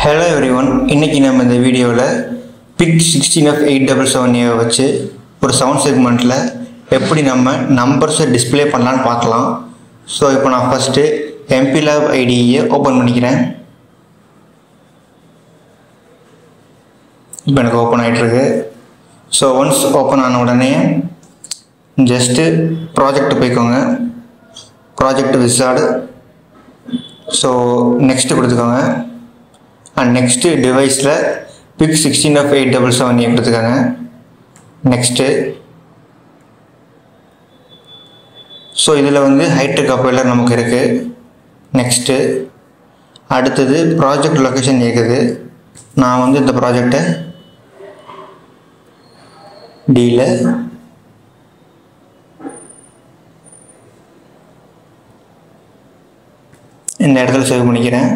Hello everyone, இன்னைக்கு நம்ம இந்த வீடியோவில் PIC 16F877A வச்சு ஒரு சவுண்ட் செக்மெண்ட்டில் எப்படி நம்ம நம்பர்ஸை டிஸ்பிளே பண்ணலான்னு பார்க்கலாம். ஸோ இப்போ நான் ஃபஸ்ட்டு MPLAB IDE ஓப்பன் பண்ணிக்கிறேன். இப்போ எனக்கு ஓப்பன் ஆகிட்டுருக்கு. ஸோ ஒன்ஸ் ஓப்பன் ஆன உடனே ஜஸ்ட்டு ப்ராஜெக்ட் போய்க்கோங்க, ப்ராஜெக்ட் விசார்டு. ஸோ நெக்ஸ்ட்டு கொடுத்துக்கோங்க. அண்ட் நெக்ஸ்ட்டு டிவைஸில் PIC 16F877A கொடுத்துக்கோங்க. நெக்ஸ்ட்டு ஸோ இதில் வந்து ஹைட்ரிக் கம்பைலர் நமக்கு இருக்குது. நெக்ஸ்ட்டு அடுத்தது ப்ராஜெக்ட் லொக்கேஷன் இருக்குது. நான் வந்து இந்த ப்ராஜெக்டை டியில் இந்த இடத்துல சேவ் பண்ணிக்கிறேன்.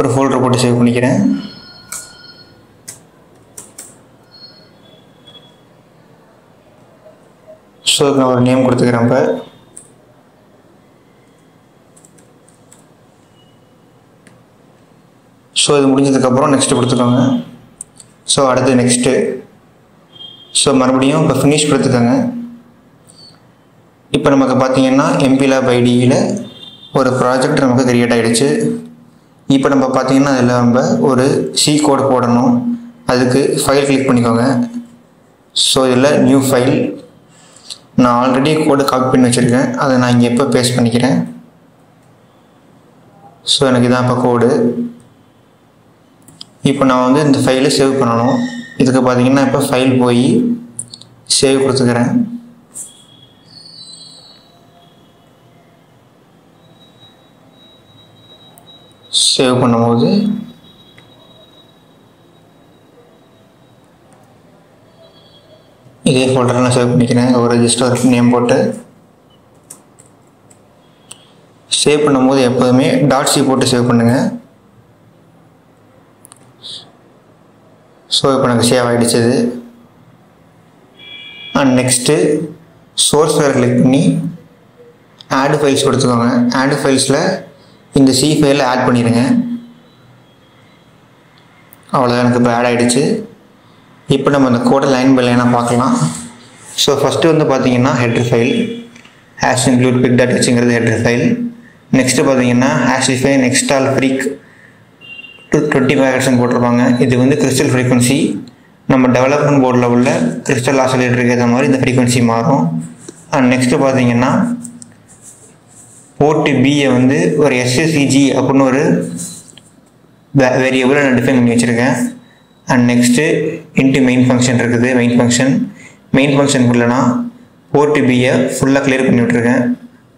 ஒரு ஃபோல்டர் போட்டு சேவ் பண்ணிக்கிறேன். ஸோ நான் ஒரு நேம் கொடுத்துக்கிறேன். இப்போ ஸோ இது முடிஞ்சதுக்கப்புறம் நெக்ஸ்ட்டு கொடுத்துக்கோங்க. ஸோ அடுத்து நெக்ஸ்ட்டு ஸோ மறுபடியும் இப்போ ஃபினிஷ் கொடுத்துக்கோங்க. இப்போ நமக்கு பார்த்தீங்கன்னா MPLAB IDEயில் ஒரு ப்ராஜெக்ட் நமக்கு கிரியேட் ஆகிடுச்சு. இப்போ நம்ம பார்த்தீங்கன்னா அதில் நம்ம ஒரு C கோட் போடணும். அதுக்கு ஃபைல் கிளிக் பண்ணிக்கோங்க. ஸோ இதில் நியூ ஃபைல், நான் ஆல்ரெடி கோடு காப்பி பண்ணி வச்சுருக்கேன், அதை நான் இங்கே இப்போ பேஸ்ட் பண்ணிக்கிறேன். ஸோ எனக்கு இதான் இப்போ கோடு. இப்போ நான் வந்து இந்த ஃபைலை சேவ் பண்ணணும். இதுக்கு பார்த்தீங்கன்னா இப்போ ஃபைல் போய் சேவ் கொடுத்துக்கிறேன். சேவ் பண்ணும்போது இதே ஃபோல்டரில் நான் சேவ் பண்ணிக்கிறேன். ஒரு ரெஜிஸ்டர் நேம் போட்டு சேவ் பண்ணும்போது எப்போதுமே .c போட்டு சேவ் பண்ணுங்கள். ஸோ இப்போ எனக்கு சேவ் ஆகிடுச்சு. And next source file click பண்ணி ஆட் ஃபைல்ஸ் கொடுத்துக்கோங்க. ஆட் ஃபைல்ஸில் இந்த C ஃபைலில் ஆட் பண்ணிடுங்க. அவ்வளோதான், எனக்கு இப்போ ஆட் ஆகிடுச்சு. இப்போ நம்ம அந்த கோடை லைன் பை லைனாக பார்க்கலாம். ஸோ ஃபஸ்ட்டு வந்து பார்த்தீங்கன்னா ஹெட்ரு ஃபைல் ஹேஷ் இன்க்ளூட் pic.hங்கிறது ஹெட்ரு ஃபைல். நெக்ஸ்ட்டு பார்த்தீங்கன்னா define extol freq 25 Hz போட்டிருப்பாங்க. இது வந்து கிறிஸ்டல் ஃப்ரீக்வன்சி. நம்ம டெவலப்மெண்ட் போர்டில் உள்ள கிறிஸ்டல் ஆசிலேட்டருக்கு ஏற்ற மாதிரி இந்த ஃப்ரீக்வன்சி மாறும். அண்ட் நெக்ஸ்ட்டு பார்த்தீங்கன்னா போர்ட்டு பியை வந்து ஒரு SSEG அப்படின்னு ஒரு வேரியபிளை நான் டிஃபைன் பண்ணி வச்சுருக்கேன். அண்ட் நெக்ஸ்ட்டு மெயின் ஃபங்க்ஷன் இருக்குது. மெயின் ஃபங்க்ஷன் இல்லைனா போர்ட்டு பியை ஃபுல்லாக கிளியர் பண்ணி விட்ருக்கேன்.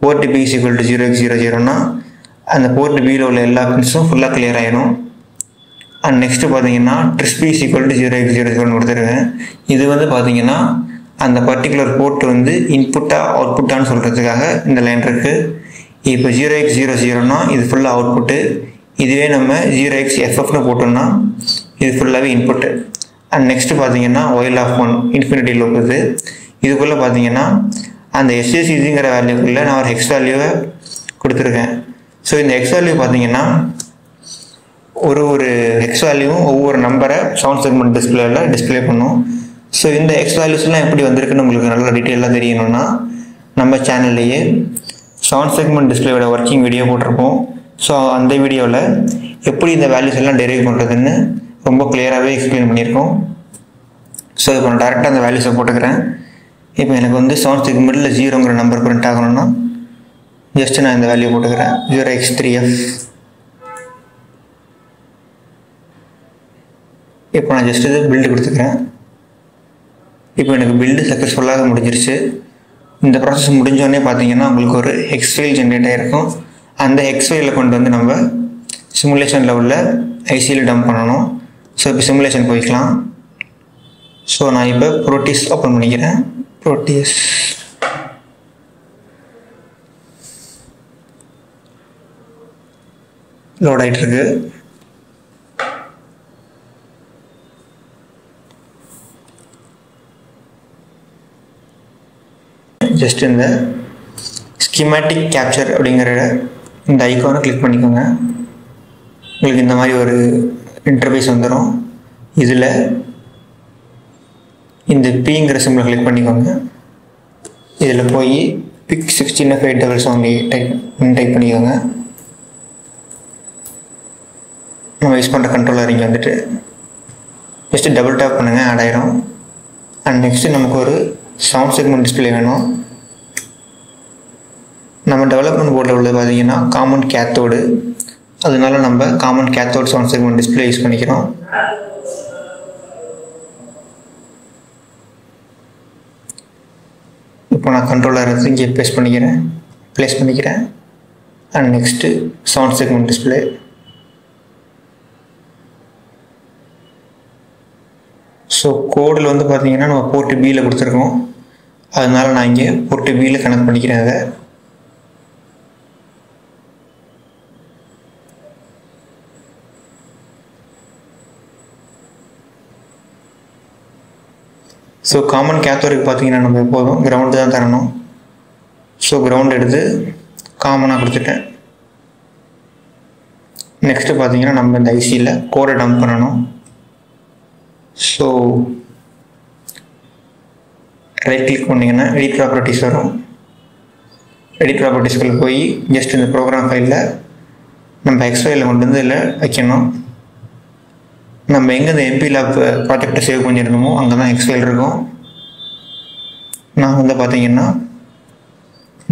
போர்ட்டு B = 0x00னா அந்த போர்ட்டு பியில் உள்ள எல்லா பின்ஸும் ஃபுல்லாக கிளியர் ஆகிடும். அண்ட் நெக்ஸ்ட்டு பார்த்தீங்கன்னா TRISP = 0x00 கொடுத்துருக்கேன். இது வந்து பார்த்தீங்கன்னா அந்த பர்டிகுலர் போர்ட்டு வந்து இன்புட்டாக அவுட்புட்டான்னு சொல்கிறதுக்காக இந்த லைன் இருக்குது. இப்போ 0x00னா இது ஃபுல்லாக அவுட்புட்டு. இதுவே நம்ம 0xFFன்னு போட்டோம்னா இது ஃபுல்லாகவே இன்புட்டு. அண்ட் நெக்ஸ்ட்டு பார்த்தீங்கன்னா while (1) இன்ஃபினிட்டி லூப் இது. இதுக்குள்ளே பார்த்தீங்கன்னா அந்த SSEGங்கிற வேல்யூக்குள்ளே நான் ஒரு ஹெக்ஸ் வேல்யூவை கொடுத்துருக்கேன். ஸோ இந்த ஹெக்ஸ் வேல்யூ பார்த்தீங்கன்னா ஒரு ஹெக்ஸ் வேல்யூவும் ஒவ்வொரு நம்பரை சவுண்ட் செக்மெண்ட் டிஸ்பிளே பண்ணும். ஸோ இந்த ஹெக்ஸ் வேல்யூஸ்லாம் எப்படி வந்திருக்குன்னு உங்களுக்கு நல்லா டீட்டெயிலாக தெரியணும்னா நம்ம சேனல்லையே சவுண்ட் செக்மெண்ட் டிஸ்பிளேயோட ஒர்க்கிங் வீடியோ போட்டிருப்போம். ஸோ அந்த வீடியோவில் எப்படி இந்த வேல்யூஸ் எல்லாம் டெரைவ் பண்ணுறதுன்னு ரொம்ப கிளியராகவே எக்ஸ்பிளைன் பண்ணியிருக்கோம். ஸோ இப்போ நான் டேரெக்டாக அந்த வேல்யூஸை போட்டுக்கிறேன். இப்போ எனக்கு வந்து சவுண்ட் செக்மெண்ட்டில் 0ங்கிற நம்பர் பிரிண்ட் ஆகணும்னா ஜஸ்ட்டு நான் இந்த வேல்யூ போட்டுக்கிறேன், 0x3f. இப்போ நான் ஜஸ்ட் இது பில்டு கொடுத்துக்கிறேன். இப்போ எனக்கு பில்டு சக்ஸஸ்ஃபுல்லாக முடிஞ்சிருச்சு. இந்த ப்ராசஸ் முடிஞ்சோடனே பார்த்தீங்கன்னா உங்களுக்கு ஒரு ஹெக்ஸ் ஃபைல் ஜென்ரேட் ஆகிருக்கும். அந்த ஹெக்ஸ் ஃபைலில் கொண்டு வந்து நம்ம சிமுலேஷனில் உள்ள ஐசியில் டம்ப் பண்ணணும். ஸோ இப்போ சிமுலேஷன் போய்க்கலாம். ஸோ நான் இப்போ ப்ரோட்டீஸ் ஓப்பன் பண்ணிக்கிறேன். ப்ரோட்டீஸ் லோட் ஆகிட்டுருக்கு. ஜஸ்ட் இந்த ஸ்கிமேட்டிக் கேப்சர் அப்படிங்கிற இந்த ஐக்கானை கிளிக் பண்ணிக்கோங்க. உங்களுக்கு இந்த மாதிரி ஒரு இன்டர்ஃபேஸ் வந்துடும். இதில் இந்த பிங்கிற சிம்பிளை கிளிக் பண்ணிக்கோங்க. இதில் போய் பிக் 16F877 டைப் பண்ணிக்கோங்க. நம்ம யூஸ் பண்ணுற கண்ட்ரோலர் இங்கே வந்துட்டு ஜஸ்ட்டு டபுள் டேப் பண்ணுங்கள், ஆட் ஆயிரும். அண்ட் நெக்ஸ்ட்டு நமக்கு ஒரு சவுண்ட் செக்மெண்ட் டிஸ்பிளே வேணும். நம்ம டெவலப்மெண்ட் போர்டில் உள்ளது பார்த்தீங்கன்னா காமன் கேத்தோடு, அதனால நம்ம common cathode seven segment display use பண்ணிக்கிறோம். இப்போ நான் கண்ட்ரோலர் எடுத்து இங்கே ப்ளேஸ் பண்ணிக்கிறேன். And next seven segment display. So கோடில் வந்து பார்த்தீங்கன்னா நம்ம போர்ட்டு பியில் கொடுத்துருக்கோம், அதனால நான் இங்கே போர்ட்டு பியில் கனெக்ட் பண்ணிக்கிறேன். அதை ஸோ காமன் கேத்தோருக்கு பார்த்தீங்கன்னா நம்ம எப்போதும் கிரவுண்டு தான் தரணும். ஸோ கிரவுண்ட் எடுத்து காமனாக கொடுத்துட்டேன். நெக்ஸ்ட்டு பார்த்தீங்கன்னா நம்ம இந்த ஐசியில் கோடை டம்ப் பண்ணணும். ஸோ ரைட் கிளிக் பண்ணிங்கன்னா எடிட் ப்ராப்பர்ட்டிஸ் வரும். எடிட் ப்ராப்பர்ட்டிஸ்குள்ளே போய் ஜஸ்ட் இந்த ப்ரோக்ராம் ஃபைலில் நம்ம எக்ஸ் ஃபைலில் கொண்டு வந்து இதில் வைக்கணும். நம்ம எங்கே இந்த MP Lab ப்ராஜெக்டை சேவ் பண்ணியிருந்தோமோ அங்கே தான் எக்ஸ் ஃபைல் இருக்கும். நான் வந்து பார்த்தீங்கன்னா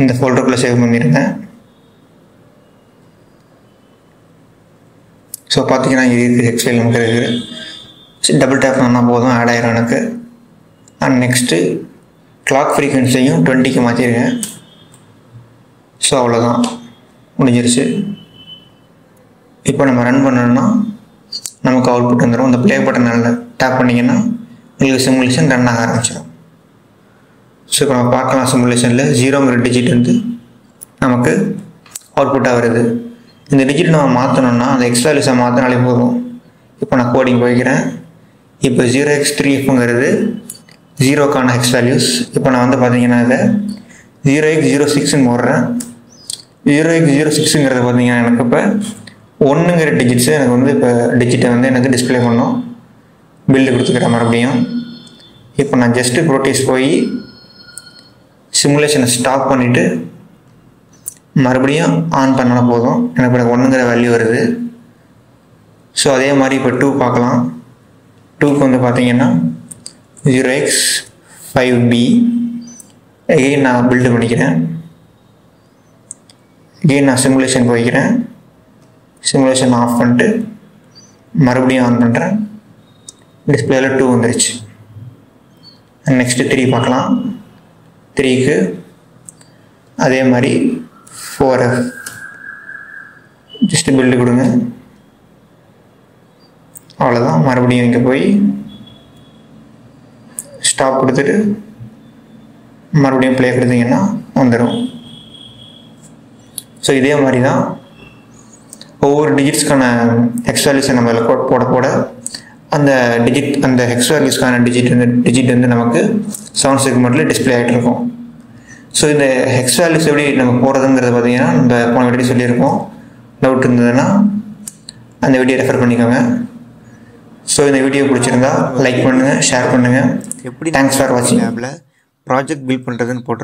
இந்த ஃபோல்டருக்குள்ளே சேவ் பண்ணியிருந்தேன். ஸோ பார்த்தீங்கன்னா இது இருக்குது, எக்ஸ் ஃபைல் நமக்கு இருக்குது. டபுள் டேப் பண்ணால் போதும், ஆட் ஆயிரும் எனக்கு. அண்ட் நெக்ஸ்ட்டு கிளாக் ஃப்ரீக்வன்சியையும் 20க்கு மாற்றிருக்கேன். ஸோ அவ்வளோதான், முடிஞ்சிருச்சு. இப்போ நம்ம ரன் பண்ணோம்னா நமக்கு அவுட்புட் வந்துடும். இந்த ப்ளே பட்டனில் டேப் பண்ணிங்கன்னா உங்களுக்கு சிமுலேஷன் ரன் ஆக ஆரம்பிச்சிடும். ஸோ இப்போ நம்ம பார்க்கலாம், சிமுலேஷனில் 0ங்கிற டிஜிட் வந்து நமக்கு அவுட்புட்டாக வருது. இந்த டிஜிட் நம்ம மாற்றணும்னா அந்த எக்ஸ் வேல்யூஸை மாற்றினாலே போதும். இப்போ நான் கோடிங் போய்க்கிறேன். இப்போ 0x3Fங்கிறது 0க்கான எக்ஸ் வேல்யூஸ். இப்போ நான் வந்து பார்த்தீங்கன்னா இதை 0x06ன்னு போடுறேன். 0x06ங்கிறது பார்த்தீங்கன்னா எனக்கு இப்போ 1ங்கிற டிஜிட்ஸு எனக்கு வந்து இப்போ டிஜிட்டை வந்து எனக்கு டிஸ்பிளே பண்ணோம். பில்டு கொடுத்துக்கிறேன் மறுபடியும். இப்போ நான் ஜஸ்ட்டு ப்ரோட்டீஸ் போய் சிமுலேஷனை ஸ்டாப் பண்ணிவிட்டு மறுபடியும் ஆன் பண்ணால் போதும், எனக்கு இப்போ 1ங்கிற வேல்யூ வருது. ஸோ அதே மாதிரி இப்போ 2 பார்க்கலாம். 2க்கு வந்து பார்த்தீங்கன்னா 0x5B எகெயின் நான் பில்டு பண்ணிக்கிறேன். எகெயின் நான் சிமுலேஷன் போய்க்கிறேன். சிமுலேஷன் ஆஃப் பண்ணிட்டு மறுபடியும் ஆன் பண்ணுறேன். டிஸ்பிளேல 2 வந்துருச்சு. நெக்ஸ்ட்டு 3 பார்க்கலாம். 3க்கு அதே மாதிரி 4F ஜஸ்ட்டு பில்டு கொடுங்க. அவ்வளோதான். மறுபடியும் இங்கே போய் ஸ்டாப் கொடுத்துட்டு மறுபடியும் ப்ளே கொடுத்தீங்கன்னா வந்துடும். ஸோ இதே மாதிரி தான் ஒவ்வொரு டிஜிட்ஸ்க்கான எக்ஸ் வேல்யூஸை நம்ம அதில் போட அந்த எக்ஸ் வேல்யூஸ்க்கான டிஜிட் வந்து நமக்கு சவுண்ட் செக்மெண்ட்டில் டிஸ்பிளே ஆகிட்டு இருக்கும். ஸோ இந்த எக்ஸ் வேல்யூஸ் எப்படி நம்ம போடுறதுங்கிறத பார்த்தீங்கன்னா நம்ம போன வீடியோ சொல்லியிருக்கோம். டவுட் இருந்ததுன்னா அந்த வீடியோ ரெஃபர் பண்ணிக்கோங்க. ஸோ இந்த வீடியோ பிடிச்சிருந்தா லைக் பண்ணுங்கள், ஷேர் பண்ணுங்கள். தேங்க்ஸ் ஃபார் வாட்சிங். ப்ராஜெக்ட் பில்ட் பண்ணுறதுன்னு போட்டு